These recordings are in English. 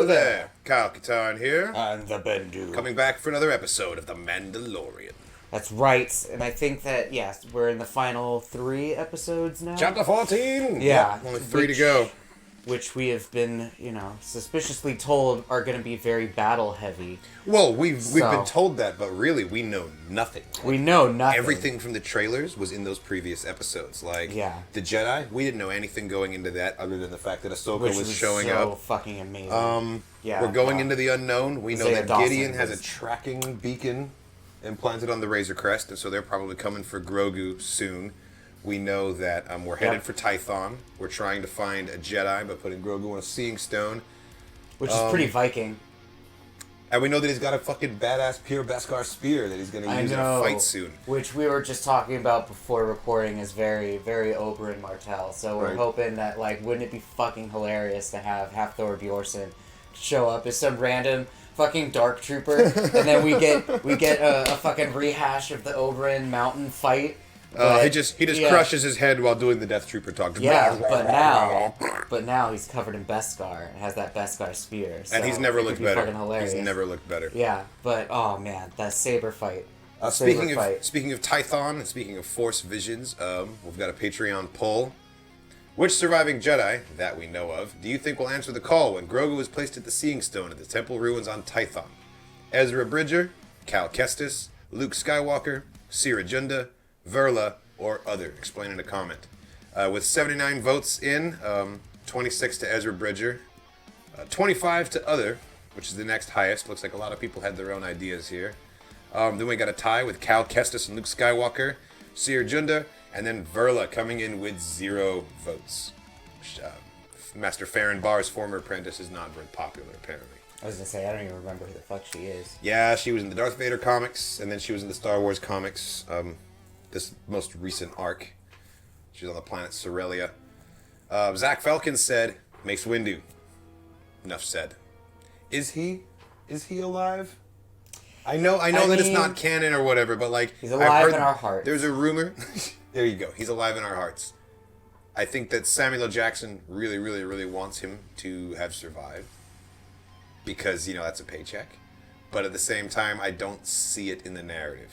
there. Kyle Katarn here. And the Bendu. Coming back for another episode of The Mandalorian. That's right. And I think that, yes, we're in the final 3 episodes now. Chapter 14! Yeah. Yep, only 3 to go. Which we have been, suspiciously told are going to be very battle-heavy. Well, we've been told that, but really, we know nothing. We know nothing. Everything from the trailers was in those previous episodes. Like, the Jedi, we didn't know anything going into that other than the fact that Ahsoka was showing up. So fucking amazing. We're going into the unknown. We know that Gideon has a tracking beacon implanted on the Razor Crest, and so they're probably coming for Grogu soon. We know that we're headed for Tython. We're trying to find a Jedi by putting Grogu on a Seeing Stone. Which is pretty Viking. And we know that he's got a fucking badass pure Beskar spear that he's going to use in a fight soon. Which we were just talking about before recording is very, very Oberyn Martell. So we're hoping that, wouldn't it be fucking hilarious to have Hafthor Bjornsson show up as some random fucking dark trooper, and then we get a fucking rehash of the Oberyn Mountain fight. He just crushes his head while doing the Death Trooper talk. Yeah, but now he's covered in Beskar and has that Beskar spear. So and he's never looked better. Hilarious. He's never looked better. Yeah, but oh man, that saber fight. Speaking of Tython and speaking of Force visions, we've got a Patreon poll. Which surviving Jedi, that we know of, do you think will answer the call when Grogu is placed at the Seeing Stone at the Temple Ruins on Tython? Ezra Bridger, Cal Kestis, Luke Skywalker, Cere Junda, Verla, or other? Explain in a comment. With 79 votes in, 26 to Ezra Bridger, 25 to other, which is the next highest. Looks like a lot of people had their own ideas here. Then we got a tie with Cal Kestis and Luke Skywalker, Cere Junda, and then Verla coming in with 0 votes. Master Farron Barr's former apprentice is not very popular, apparently. I was going to say, I don't even remember who the fuck she is. Yeah, she was in the Darth Vader comics, and then she was in the Star Wars comics. This most recent arc. She's on the planet Sorelia. Zack Felcyn said, Mace Windu. Enough said. Is he alive? I know that it's not canon or whatever, but he's alive in our hearts. There's a rumor. There you go. He's alive in our hearts. I think that Samuel L. Jackson really, really, really wants him to have survived because that's a paycheck. But at the same time, I don't see it in the narrative.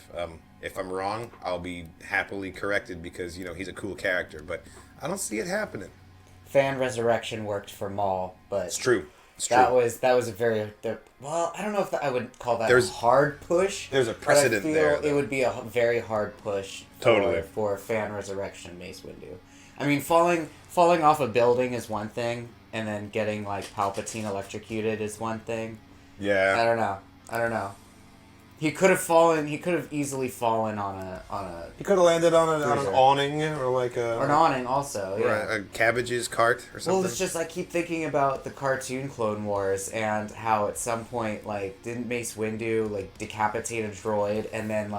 If I'm wrong, I'll be happily corrected because, he's a cool character. But I don't see it happening. Fan resurrection worked for Maul, but... It's true. That was a very... Well, I don't know if I would call that a hard push. There's a precedent there. It would be a very hard push for fan resurrection Mace Windu. I mean, falling off a building is one thing, and then getting, Palpatine electrocuted is one thing. Yeah. I don't know. He could have easily fallen on a... He could have landed on an awning or an awning also, yeah. Or a cabbage's cart or something. Well, it's just I keep thinking about the cartoon Clone Wars and how at some point, didn't Mace Windu, decapitate a droid and then,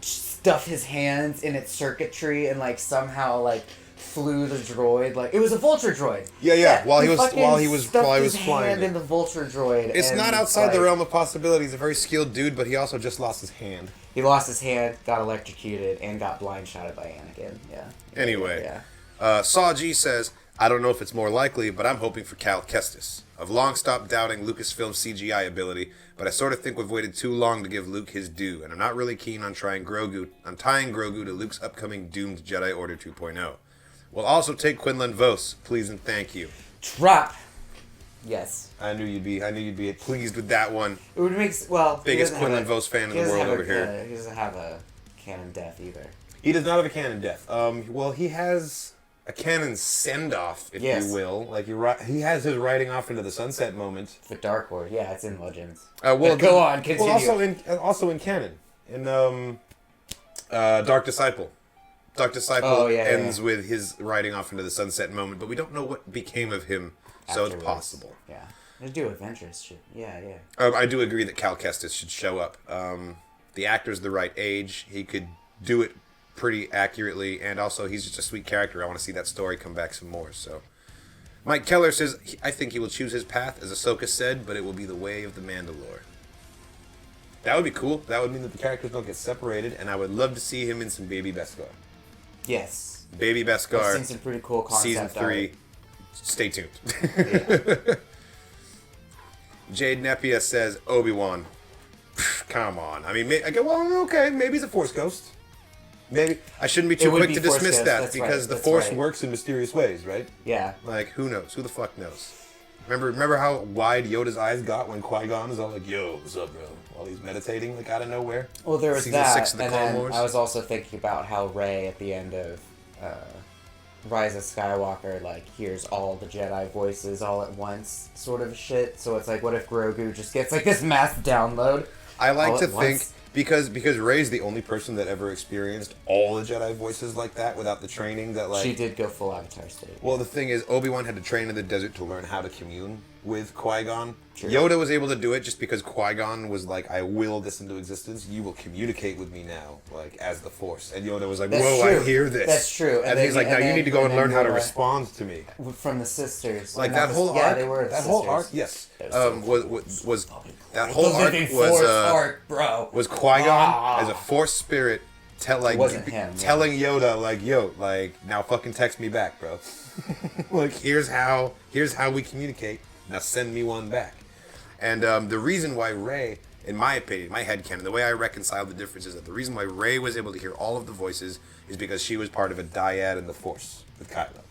stuff his hands in its circuitry and, somehow, flew the droid it was a vulture droid. Yeah. While he was flying. Hand in the vulture droid. It's not outside the realm of possibility. He's a very skilled dude, but he also just lost his hand. He lost his hand, got electrocuted, and got blindshotted by Anakin. Yeah. Anyway, Saw G says, I don't know if it's more likely, but I'm hoping for Cal Kestis. I've long stopped doubting Lucasfilm's CGI ability, but I sort of think we've waited too long to give Luke his due, and I'm not really keen on tying Grogu to Luke's upcoming doomed Jedi Order 2.0. We'll also take Quinlan Vos, please and thank you. Drop. Yes. I knew you'd be pleased with that one. It would make biggest Quinlan Vos fan in the world over here. He doesn't have a canon death either. He does not have a canon death. Well, he has a canon send off, if you will. He has his riding off into the sunset moment. The Dark Lord, yeah, it's in Legends. Go on, continue. Well, also in canon, in Dark Disciple. Dark Disciple ends with his riding off into the sunset moment, but we don't know what became of him, so it's possible. Yeah. They do adventures shit. Yeah. I do agree that Cal Kestis should show up. The actor's the right age. He could do it pretty accurately, and also he's just a sweet character. I want to see that story come back some more, so... Mike Keller says, I think he will choose his path, as Ahsoka said, but it will be the way of the Mandalore. That would be cool. That would mean that the characters don't get separated, and I would love to see him in some Baby Beskar. Yes. Baby Beskar. I've seen some pretty cool concept Season 3. Stay tuned. Jade Nepia says Obi-Wan. Come on. I mean, okay, maybe he's a Force ghost. Maybe. I shouldn't be too quick to dismiss that because the Force works in mysterious ways, right? Yeah. Like, who knows? Who the fuck knows? Remember how wide Yoda's eyes got when Qui-Gon is all like, yo, what's up, bro? While he's meditating, like, out of nowhere. Well, there was Season that, 6 of the and Clone then Wars. I was also thinking about how Rey, at the end of Rise of Skywalker, like, hears all the Jedi voices all at once, sort of shit. So it's like, what if Grogu just gets, like, this mass download? I like to think... Because Rey's the only person that ever experienced all the Jedi voices like that without the training that, like... She did go full Avatar state. Well, the thing is, Obi-Wan had to train in the desert to learn how to commune with Qui-Gon. True. Yoda was able to do it just because Qui-Gon was like, I will this into existence. You will communicate with me now, like, as the Force. And Yoda was like, whoa, I hear this. That's true. And he's like, now you need to go and learn how to respond to me. From the sisters. Like, that whole arc... Yeah, they were That sisters. whole arc, yes. Was that whole arc was Qui-Gon as a Force spirit telling Yoda, like, yo, like, now fucking text me back, bro. Like, here's how we communicate. Now send me one back. And the reason why Rey, in my opinion, my headcanon, the way I reconcile the differences, is that the reason why Rey was able to hear all of the voices is because she was part of a dyad in the Force with Kylo.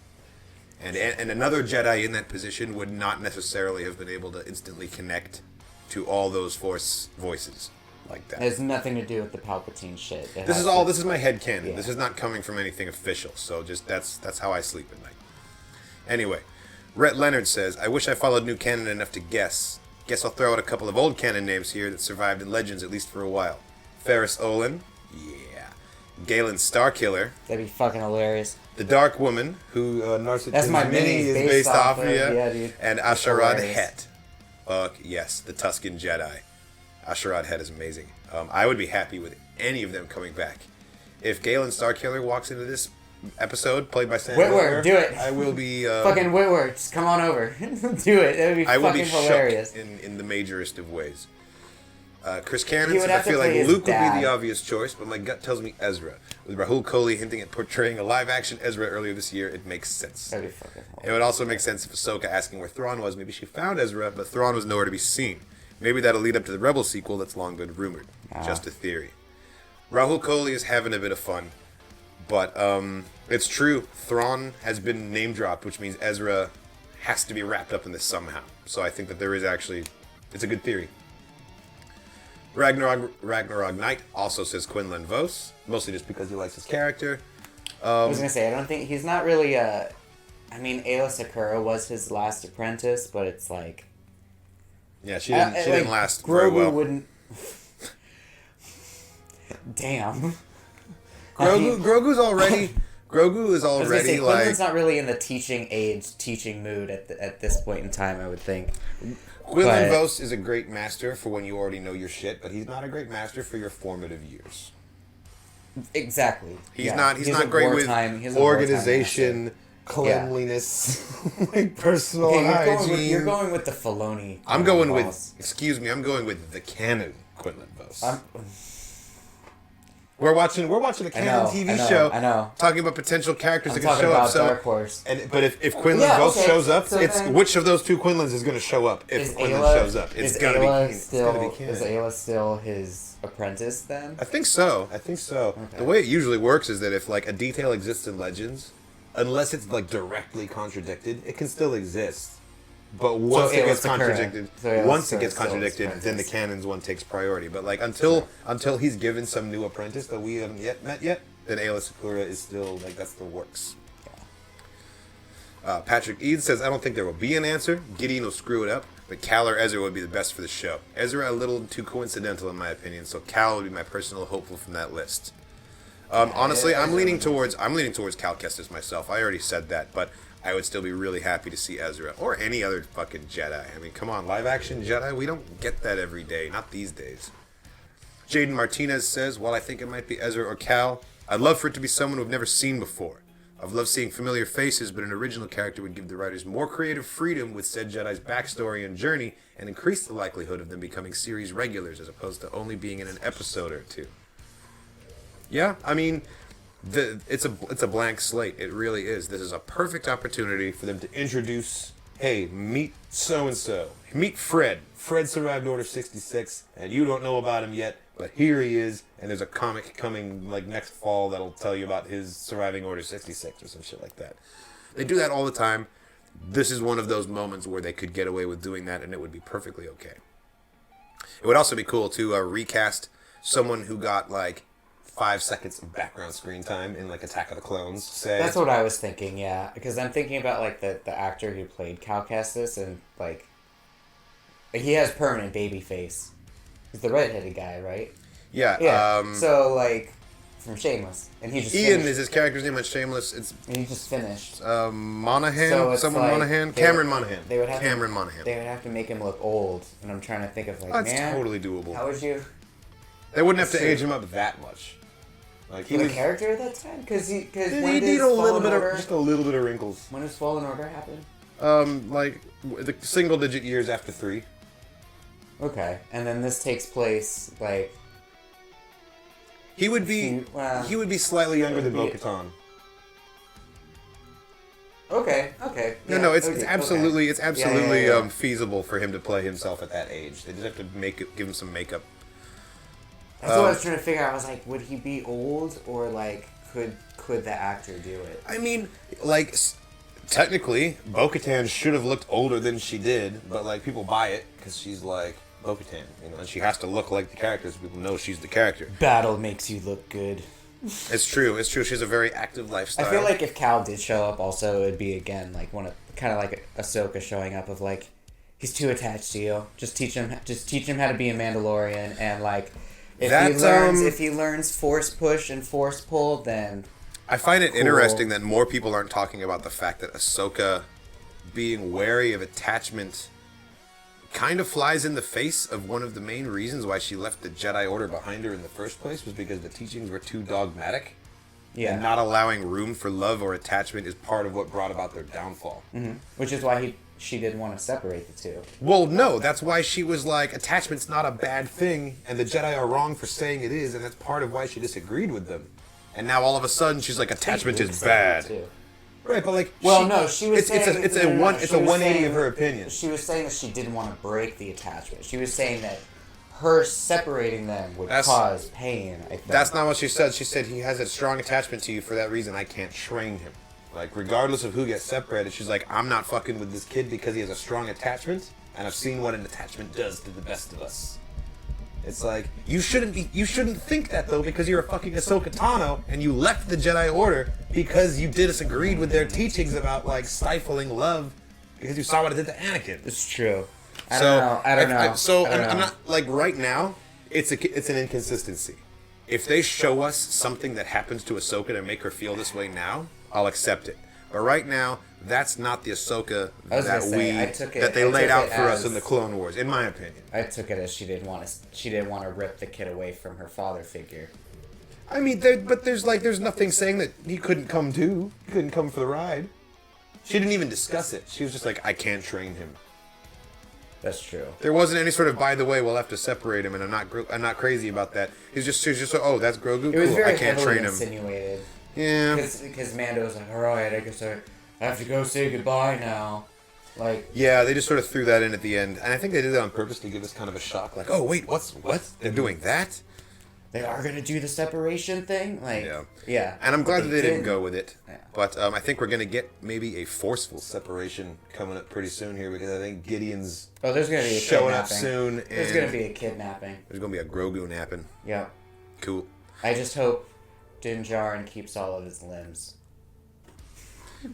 And another Jedi in that position would not necessarily have been able to instantly connect to all those Force voices like that. It has nothing to do with the Palpatine shit. This is my headcanon. Yeah. This is not coming from anything official, so just that's how I sleep at night. Anyway, Rhett Leonard says, I wish I followed new canon enough to guess. Guess I'll throw out a couple of old canon names here that survived in Legends at least for a while. Ferris Olin. Yeah. Galen Starkiller. That'd be fucking hilarious. The Dark Woman, who That's my mini is based off of, yeah, dude. And Asharad Het. Fuck yes, the Tusken Jedi. Asharad Het is amazing. I would be happy with any of them coming back. If Galen Starkiller walks into this episode, played by Sam Whitwer, do it. I will be... fucking Whitwer, just come on over. Do it. It would be fucking hilarious. In the majorest of ways. Chris Cannon says, I feel like Luke would be the obvious choice, but my gut tells me Ezra. With Rahul Kohli hinting at portraying a live-action Ezra earlier this year, it makes sense. That'd be fucking hilarious. It would also make sense if Ahsoka asking where Thrawn was. Maybe she found Ezra, but Thrawn was nowhere to be seen. Maybe that'll lead up to the Rebel sequel that's long been rumored. Just a theory. Rahul Kohli is having a bit of fun, but it's true. Thrawn has been name-dropped, which means Ezra has to be wrapped up in this somehow. So I think that there is actually... It's a good theory. RagnarokKnight also says Quinlan Vos, mostly just because he likes his character. I was gonna say, I don't think he's not really I mean, Ayla Sakura was his last apprentice, but it's like... Yeah, she didn't last very well. Grogu wouldn't... Damn. Grogu is already say, like... Quinlan's not really in the teaching mood at this point in time, I would think. Quinlan Vos is a great master for when you already know your shit, but he's not a great master for your formative years. Exactly. He's not great with organization, cleanliness, like personal hygiene. You're going with the Filoni. I'm going with the canon Quinlan Vos. We're watching a canon TV show. I know. Talking about potential characters that can show up. Dark Horse. But if Quinlan Vos shows up, it's which of those two Quinlans is going to show up if Quinlan shows up? It's going to be canon. Is Ayla still his apprentice then? I think so. Okay. The way it usually works is that if like a detail exists in Legends, unless it's like directly contradicted, it can still exist. But once it gets contradicted, then the canon's one takes priority. But like until he's given some new apprentice that we haven't yet met yet, then Ayla Sakura is still like that's the works. Patrick Eads says, I don't think there will be an answer. Gideon will screw it up, but Cal or Ezra would be the best for the show. Ezra a little too coincidental in my opinion, so Cal would be my personal hopeful from that list. Honestly, I'm leaning towards Cal Kestis myself. I already said that, but I would still be really happy to see Ezra or any other fucking Jedi. I mean, come on, live action Jedi? We don't get that every day, not these days. Jadon Martinez says, while I think it might be Ezra or Cal, I'd love for it to be someone we've never seen before. I've loved seeing familiar faces, but an original character would give the writers more creative freedom with said Jedi's backstory and journey and increase the likelihood of them becoming series regulars as opposed to only being in an episode or two. Yeah, I mean... It's a blank slate. It really is. This is a perfect opportunity for them to introduce hey, meet so-and-so. Meet Fred. Fred survived Order 66, and you don't know about him yet, but here he is, and there's a comic coming like next fall that'll tell you about his surviving Order 66 or some shit like that. They do that all the time. This is one of those moments where they could get away with doing that, and it would be perfectly okay. It would also be cool to recast someone who got like 5 seconds of background screen time in like Attack of the Clones. Say that's what I was thinking, yeah, because I'm thinking about like the actor who played Cal Kestis, and like he has permanent baby face. He's the redheaded guy, right? Yeah. Yeah. So like from Shameless, and he just Ian finished. is his character's name on Shameless. It's and he just finished. Monahan. So it's Someone like Monahan. they Cameron would- Monahan. They would have Cameron to, Monahan. They would have to make him look old, and I'm trying to think of like, That's man, totally doable. how would you? They wouldn't have That's to true. age him up that much. Like For the character at that time, because he when need does a little Fallen bit Order? of just a little bit of wrinkles. When does Fallen Order happen? Like the single-digit years after 3. Okay, and then this takes place like He would be he would be slightly younger than Bo-Katan. okay. No, yeah, no, it's okay, absolutely okay. Yeah. feasible for him to play himself at that age. They just have to give him some makeup. That's what I was trying to figure out. I was like, would he be old, or like could the actor do it? I mean, like technically, Bo-Katan should have looked older than she did, but like people buy it because she's like Bo-Katan, you know, and she has to look like the character so people know she's the character. Battle makes you look good. It's true. She has a very active lifestyle. I feel like if Cal did show up, also it'd be again like one of kind of like Ahsoka showing up of like he's too attached to you. Just teach him how to be a Mandalorian, and like if he learns force push and force pull, then I find it cool. interesting that more people aren't talking about the fact that Ahsoka being wary of attachment kind of flies in the face of one of the main reasons why she left the Jedi Order behind her in the first place, was because the teachings were too dogmatic. yeah, And not allowing room for love or attachment is part of what brought about their downfall. mm-hmm. Which is why she didn't want to separate the two. Well, no, that's why she was like, attachment's not a bad thing, and the Jedi are wrong for saying it is, and that's part of why she disagreed with them. And now all of a sudden she's like, attachment is bad. Too. Right, but like, she was saying it's a 180 of her opinion. She was saying that she didn't want to break the attachment. She was saying that her separating them would cause pain. I think That's not what she said. She said he has a strong attachment to you for that reason. I can't train him. Like, regardless of who gets separated, she's like, I'm not fucking with this kid because he has a strong attachment, and I've seen what an attachment does to the best of us. It's like, you shouldn't think that though, because you're a fucking Ahsoka Tano and you left the Jedi Order because you disagreed with their teachings about like stifling love because you saw what it did to Anakin. it's true. I don't know. I'm not like right now. It's an inconsistency. If they show us something that happens to Ahsoka to make her feel this way now, I'll accept it. But right now, that's not the Ahsoka that they laid out for us in the Clone Wars, in my opinion. I took it as she didn't want to rip the kid away from her father figure. I mean, there's nothing saying that he couldn't come too. He couldn't come for the ride. She didn't even discuss it. She was just like, I can't train him. That's true. There wasn't any sort of, by the way, we'll have to separate him, and I'm not crazy about that. She was just oh, that's Grogu. It was cool. very I can't heavily train him. insinuated. Yeah. Because Mando was like, all right, I guess I have to go say goodbye now. Like, yeah, they just sort of threw that in at the end, and I think they did that on purpose to give us kind of a shock. Like, oh wait, what? They're doing that? they are gonna do the separation thing. Like, yeah. And I'm glad that they didn't go with it. Yeah. But I think we're gonna get maybe a forceful separation coming up pretty soon here, because I think Gideon's there's gonna be a showing up kidnapping. soon. There's and gonna be a kidnapping. There's gonna be a Grogu napping. Yeah. Cool. I just hope Din Djarin keeps all of his limbs.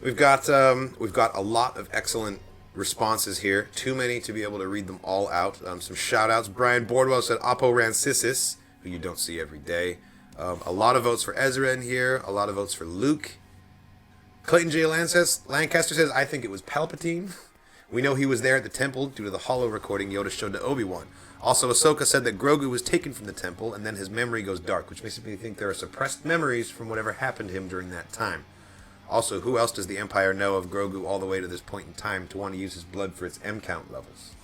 We've got a lot of excellent responses here. Too many to be able to read them all out. Some shout outs. Brian Boardwell said Oppo Rancisis, who you don't see every day. A lot of votes for Ezra in here. A lot of votes for Luke. Clayton J. Lancaster says, I think it was Palpatine. We know he was there at the temple due to the holo recording Yoda showed to Obi-Wan. Also, Ahsoka said that Grogu was taken from the temple and then his memory goes dark, which makes me think there are suppressed memories from whatever happened to him during that time. Also, who else does the Empire know of Grogu all the way to this point in time to want to use his blood for its M-count levels?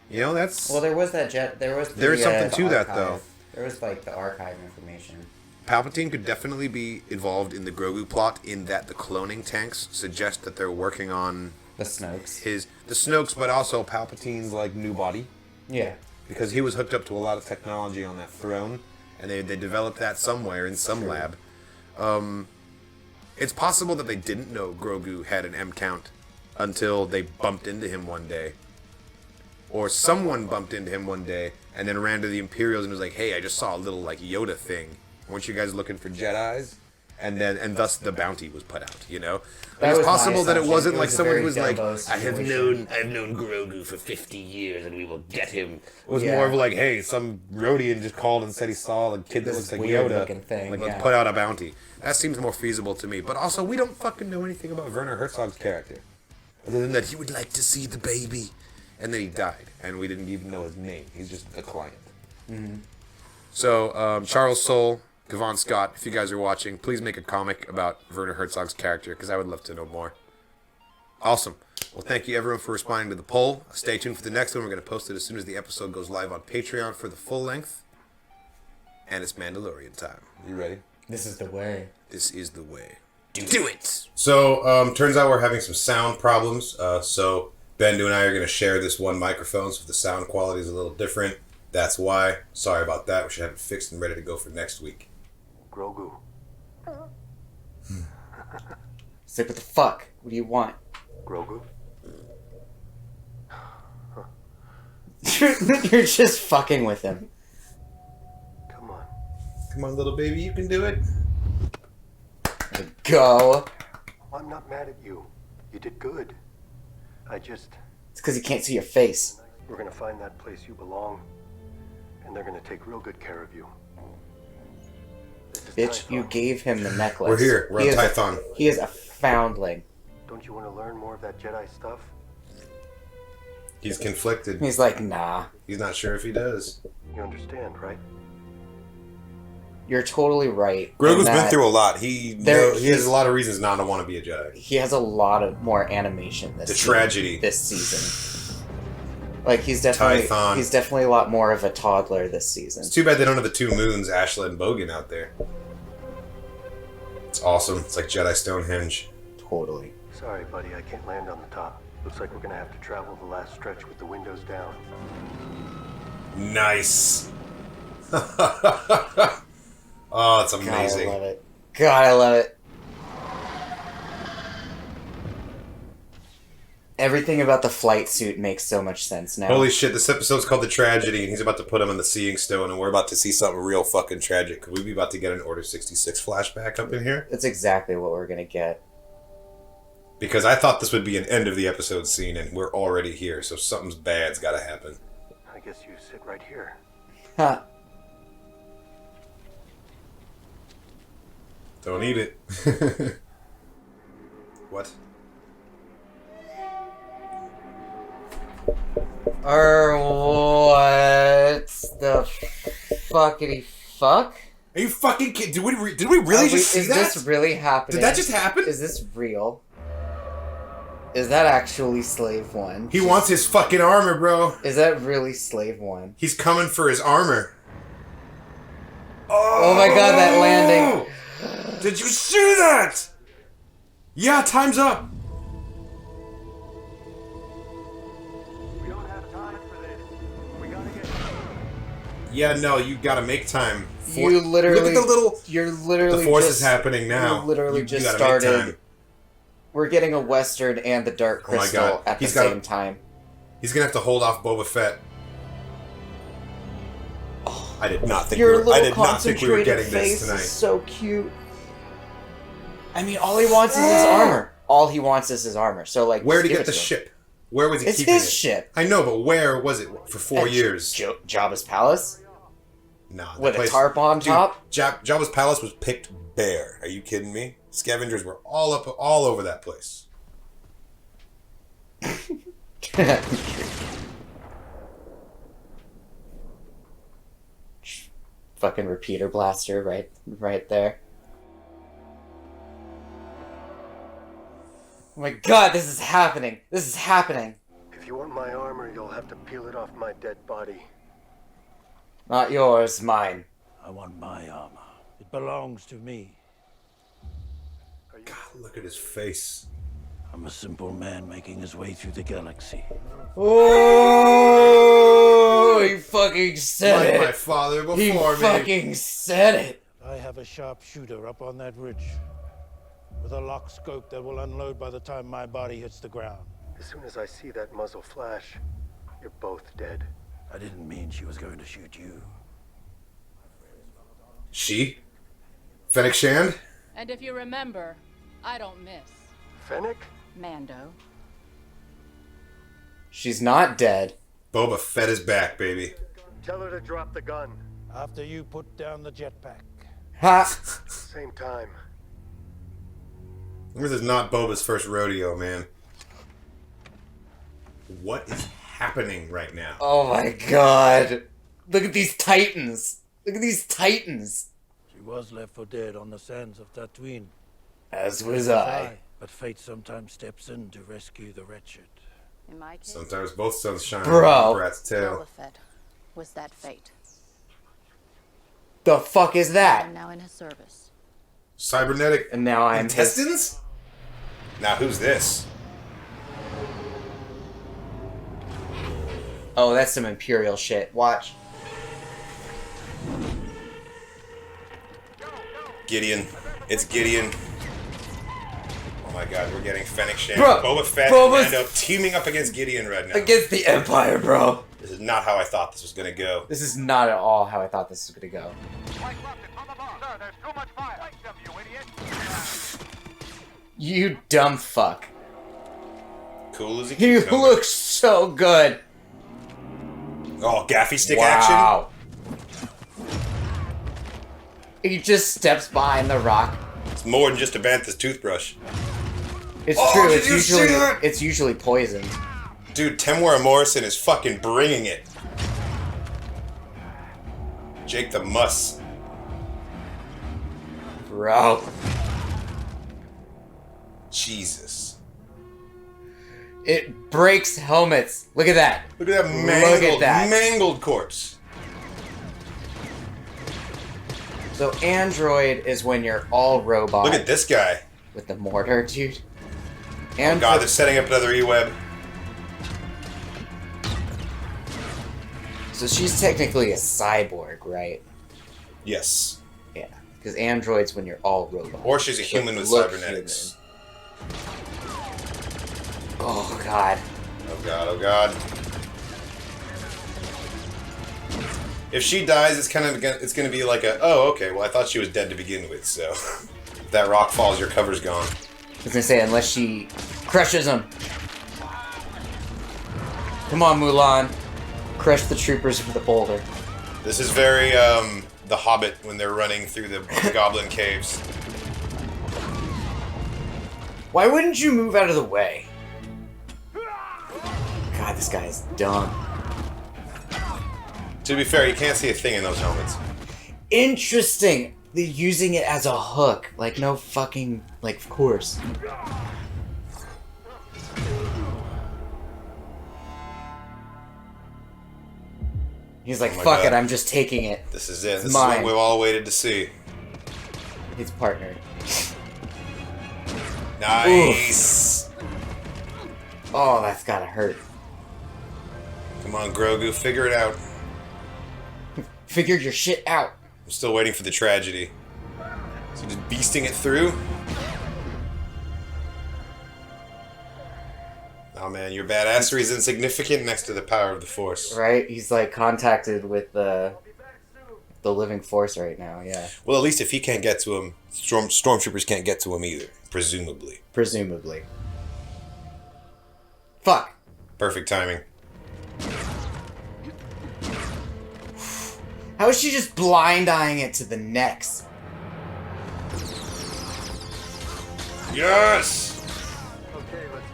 You know, that's... Well, there was that there was There is something to that, archive. though. There was, like, the archive information. Palpatine could definitely be involved in the Grogu plot in that the cloning tanks suggest that they're working on The Snokes. the Snokes, but also Palpatine's like new body. Yeah. Because he was hooked up to a lot of technology on that throne, and they developed that somewhere in some lab. It's possible that they didn't know Grogu had an M count until they bumped into him one day. Or someone bumped into him one day and then ran to the Imperials and was like, hey, I just saw a little like Yoda thing. Weren't you guys looking for Jedis? And thus the bounty was put out, you know? It's possible that it wasn't like someone who was like, I have known Grogu for 50 years and we will get him. It was more of like, hey, some Rhodian just called and said he saw a kid that looks like Yoda. Thing, let's put out a bounty. That seems more feasible to me. But also, we don't fucking know anything about Werner Herzog's character. Other than that he would like to see the baby. And then he died. And we didn't even know his name. He's just a client. Mm-hmm. So, Charles Soule, Gavon Scott, if you guys are watching, please make a comic about Werner Herzog's character, because I would love to know more. Awesome. Well, thank you everyone for responding to the poll. Stay tuned for the next one. We're going to post it as soon as the episode goes live on Patreon for the full length. And it's Mandalorian time. You ready? This is the way. This is the way. Do it! So, turns out we're having some sound problems. So, Bendu and I are going to share this one microphone, so if the sound quality is a little different, that's why. Sorry about that. We should have it fixed and ready to go for next week. Grogu. It's like, what the fuck? What do you want? Grogu? You're just fucking with him. Come on. Come on, little baby, you can do it. Go. I'm not mad at you. You did good. It's because you can't see your face. We're gonna find that place you belong, and they're gonna take real good care of you. Bitch, you gave him the necklace. We're here. We're on Tython. He is a foundling. Don't you want to learn more of that Jedi stuff? He's conflicted. He's like, nah. He's not sure if he does. You understand, right? You're totally right. Grogu's been through a lot. He has a lot of reasons not to want to be a Jedi. He has a lot of more animation this season. Tragedy. This season. Like, he's definitely a lot more of a toddler this season. It's too bad they don't have the two moons, Ashla and Bogan, out there. It's awesome. It's like Jedi Stonehenge. Totally. Sorry, buddy, I can't land on the top. Looks like we're gonna have to travel the last stretch with the windows down. Nice. Oh, it's amazing. God, I love it. God, I love it. Everything about the flight suit makes so much sense now. Holy shit, this episode's called The Tragedy, and he's about to put him in the Seeing Stone, and we're about to see something real fucking tragic. Could we be about to get an Order 66 flashback up in here? That's exactly what we're gonna get. Because I thought this would be an end of the episode scene, and we're already here, so something's bad's gotta happen. I guess you sit right here. Huh. Don't eat it. What? What the fuckity fuck? Are you fucking kidding? Did we really just see that? Is this really happening? Did that just happen? Is this real? Is that actually Slave One? He wants his fucking armor, bro. Is that really Slave One? He's coming for his armor. Oh my god, that landing. Did you see that? Yeah, time's up. We don't have time for this. We gotta get... Yeah, no, you gotta make time. You literally... Look at the little... You're literally The force just, is happening now. You literally You just gotta make started... time. We're getting a Western and the Dark Crystal at the same time. He's gonna have to hold off Boba Fett. I did not think Your I little did not think we were concentrated getting face this tonight. is so cute. I mean, all he wants is his armor. All he wants is his armor. So, like, Where did he give get it the to him. ship? Where was he keeping it? It's his ship. I know, but where was it for 4 At years? Jabba's palace? Nah. With a tarp on top? Jabba's palace was picked bare. Are you kidding me? Scavengers were all over that place. Fucking repeater blaster right there. Oh my god, this is happening. This is happening. If you want my armor, you'll have to peel it off my dead body. Not yours, mine. I want my armor. It belongs to me. God, look at his face. I'm a simple man making his way through the galaxy. Oh, he fucking said Like it. my father before He me. fucking said it. I have a sharpshooter up on that ridge with a lock scope that will unload by the time my body hits the ground. As soon as I see that muzzle flash, you're both dead. I didn't mean she was going to shoot you. She? Fennec Shand? And if you remember, I don't miss. Fennec? Mando. She's not dead. Boba Fett is back, baby. Tell her to drop the gun. After you put down the jetpack. Ha! Same time. This is not Boba's first rodeo, man. What is happening right now? Oh my god. Look at these titans. Look at these titans. She was left for dead on the sands of Tatooine. As was I. But fate sometimes steps in to rescue the wretched. In my case, Sometimes both suns shine Bro. on the rat's tail. Boba Fett was that fate. The fuck is that? I'm now in his service. Cybernetic And now I'm intestines? Now who's this? Oh, that's some Imperial shit. Watch. Gideon. It's Gideon. Oh my god, we're getting Fennec Shand. Bro, Boba Fett Boba's- and Mando teaming up against Gideon right now. Against the Empire, bro. This is not how I thought this was gonna go. This is not at all how I thought this was gonna go. You dumb fuck. Cool as he He keeps coming. looks so good. Oh, gaffy stick action? Wow. He just steps behind the rock. It's more than just a Bantha's toothbrush. It's Oh, true. did It's you usually see that? it's usually poisoned. Dude, Temuera Morrison is fucking bringing it. Jake the Muss. Bro. Jesus. It breaks helmets. Look at that. Look at that mangled, Look at that. mangled corpse. So Android is when you're all robot. Look at this guy. With the mortar, dude. Oh god, they're setting up another E-Web. So she's technically a cyborg, right? Yes. Yeah. Because androids when you're all robot. Or she's a human with Look cybernetics. human. Oh god. Oh god, oh god. If she dies, it's kind of it's gonna be like a, oh, okay, well I thought she was dead to begin with, so if that rock falls, your cover's gone. I was gonna say, unless she crushes him. Come on, Mulan. Crush the troopers with the boulder. This is very, The Hobbit when they're running through the goblin caves. Why wouldn't you move out of the way? God, this guy is dumb. To be fair, you can't see a thing in those helmets. Interesting. They're using it as a hook. Like, no fucking... Like, of course. He's like, Oh my fuck God. it, I'm just taking it. This is it. It's This is mine. what we've all waited to see. He's partnered. Nice. Oh, that's gotta hurt. Come on, Grogu, figure it out. Figure your shit out. I'm still waiting for the tragedy. So just beasting it through. Oh man, your badassery is insignificant next to the power of the Force. Right? He's like contacted with the living force right now, yeah. Well, at least if he can't get to him, stormtroopers can't get to him either, presumably. Presumably. Fuck. Perfect timing. How is she just blind-eyeing it to the necks? Yes!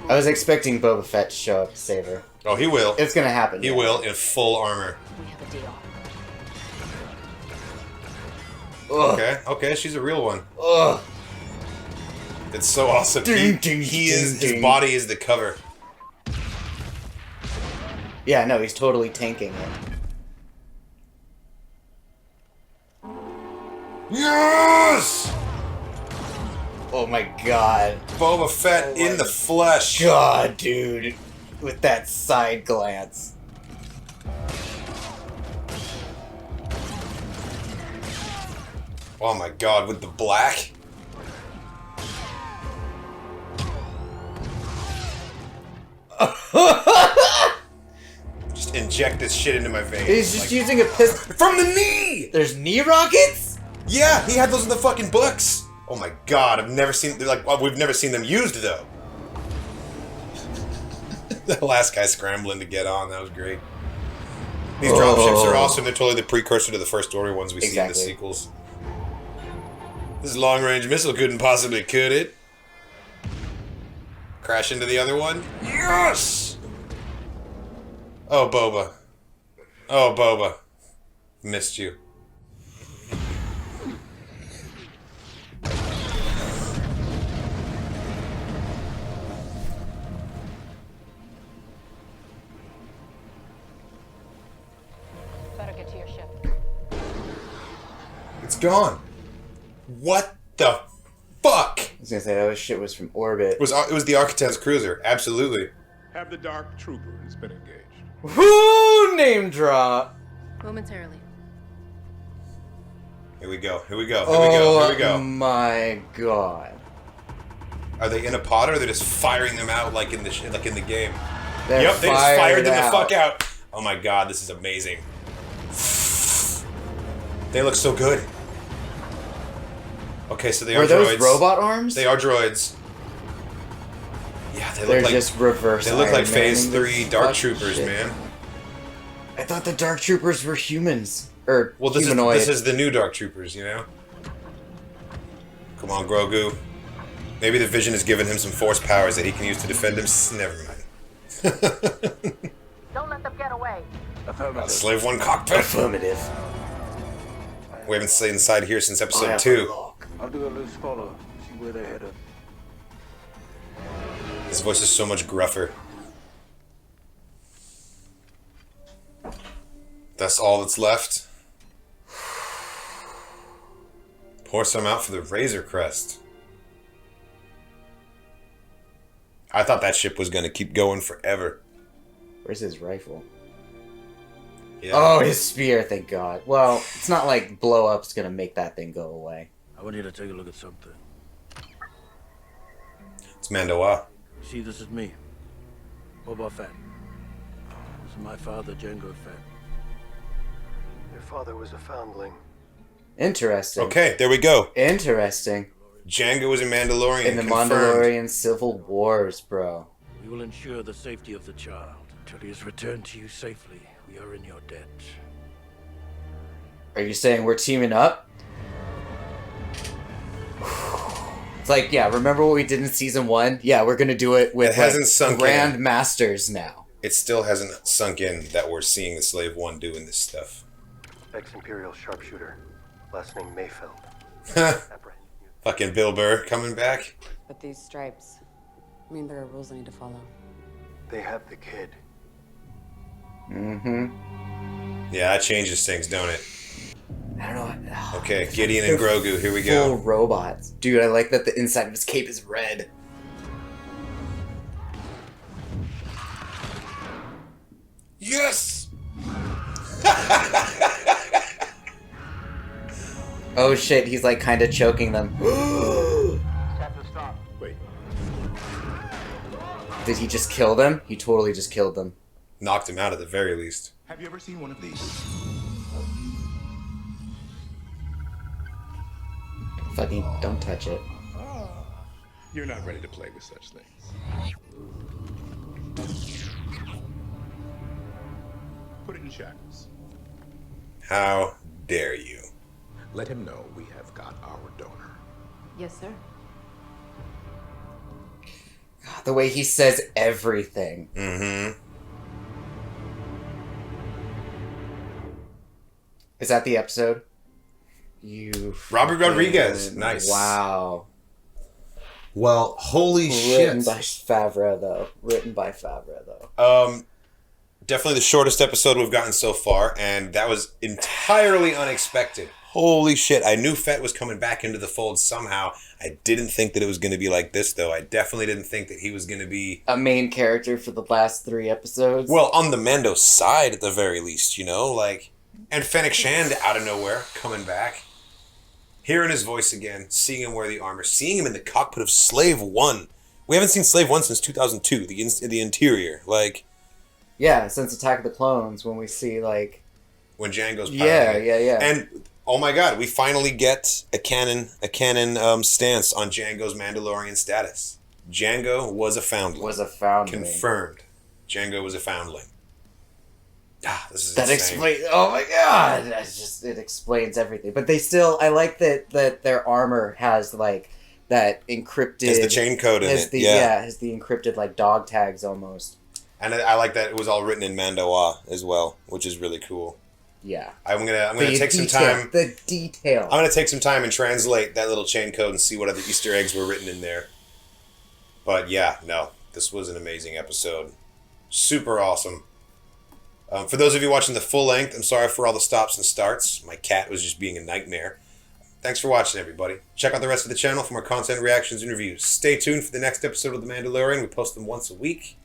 I was expecting Boba Fett to show up to save her. Oh, he will. It's gonna happen. He yeah. will in full armor. We have a deal. Ugh. Okay, she's a real one. Ugh. It's so awesome. Ding, ding, His ding. body is the cover. Yeah, no, he's totally tanking it. Yes! Oh my god. Boba Fett in the flesh. God, dude. With that side glance. Oh my god, with the black. Just inject this shit into my veins. He's just using a pistol. From the knee! There's knee rockets? Yeah, he had those in the fucking books. Oh my god, I've never seen, we've never seen them used though. The last guy scrambling to get on, that was great. These dropships are awesome, they're totally the precursor to the First Order ones we see in the sequels. This long-range missile couldn't possibly, could it? Crash into the other one? Yes! Oh, Boba. Oh, Boba. Missed you. Better get to your ship. It's gone. What the fuck? I was gonna say that shit was from orbit. It was the Architect's cruiser, absolutely. Have the Dark Troopers been engaged? Whoo! Name drop. Momentarily. Here we go, here we go, here we go, here we go. Oh my god. Are they in a pod or are they just firing them out like in the game? They're Yep, they just fired them the out. fuck out. Oh my god, this is amazing. They look so good. Okay, so they are Were those droids. robot arms? They are droids. Yeah, they They're look like just reverse. they look like Iron Phase Man-ing 3 this Dark fuck Troopers, shit. man. I thought the Dark Troopers were humans. Or Well, this humanoid. is the new Dark Troopers, you know? Come on, Grogu. Maybe the Vision has given him some force powers that he can use to defend him. Never mind. Don't let them get away. Slave 1 cockpit. Affirmative. We haven't stayed inside here since I episode have 2. a lock. I'll do a loose follow. See where they're headed. His voice is so much gruffer. That's all that's left. Pour some out for the Razor Crest. I thought that ship was going to keep going forever. Where's his rifle? Yeah. Oh, his spear, thank God. Well, it's not like blow up's gonna make that thing go away. I want you to take a look at something. It's Mandoa. See, this is me. Boba Fett. This is my father, Jango Fett. Your father was a foundling. Interesting. Okay, there we go. Interesting. Django was a Mandalorian. In the confirmed. Mandalorian Civil Wars, bro. We will ensure the safety of the child. Until he is returned to you safely, we are in your debt. Are you saying we're teaming up? It's like, yeah, remember what we did in season 1? Yeah, we're gonna do it with It hasn't sunk in. Grand Masters now. It still hasn't sunk in that we're seeing the Slave One doing this stuff. Ex-Imperial sharpshooter. Last name Mayfeld. Fucking Bill Burr coming back. But these stripes mean there are rules I need to follow. They have the kid. Mm-hmm. Yeah, that changes things, don't it? I don't know. Okay, Gideon and They're Grogu, here we Full go. robots. Dude, I like that the inside of his cape is red. Yes! Oh shit, he's like kind of choking them. Wait, Did he just kill them? He totally just killed them. Knocked him out at the very least. have you ever seen one of these? Fucking don't touch it. You're not ready to play with such things. Put it in shackles. How dare you? Let him know we have got our donor. Yes, sir. God, the way he says everything. Mm-hmm. Is that the episode? You. Robert Rodriguez. fucking- Nice. Wow. Well, holy Written by Favreau, though. Definitely the shortest episode we've gotten so far, and that was entirely unexpected. Holy shit. I knew Fett was coming back into the fold somehow. I didn't think that it was going to be like this, though. I definitely didn't think that he was going to be... a main character for the last 3 episodes. Well, on the Mando side, at the very least, you know? Like, and Fennec Shand, out of nowhere, coming back. Hearing his voice again, seeing him wear the armor, seeing him in the cockpit of Slave 1. We haven't seen Slave 1 since 2002, the interior. Like... yeah, since Attack of the Clones, when we see, like... when Jango's piloting. Yeah. And... oh my god, we finally get a canon stance on Jango's Mandalorian status. Jango was a foundling. Confirmed. Jango was a foundling. This is that insane. explains... oh my god! It explains everything. But they still... I like that their armor has, like, that encrypted... has the chain code in it. Has the encrypted, like, dog tags almost. And I like that it was all written in Mandoa as well, which is really cool. Yeah. I'm gonna take some time. The detail. I'm gonna take some time and translate that little chain code and see what other Easter eggs were written in there. But yeah, no, this was an amazing episode. Super awesome. For those of you watching the full length, I'm sorry for all the stops and starts. My cat was just being a nightmare. Thanks for watching, everybody. Check out the rest of the channel for more content, reactions, and reviews. Stay tuned for the next episode of The Mandalorian. We post them once a week.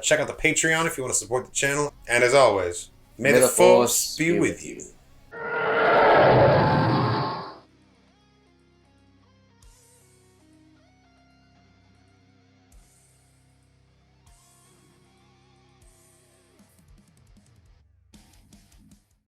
Check out the Patreon if you want to support the channel. And as always, may the Force be with you.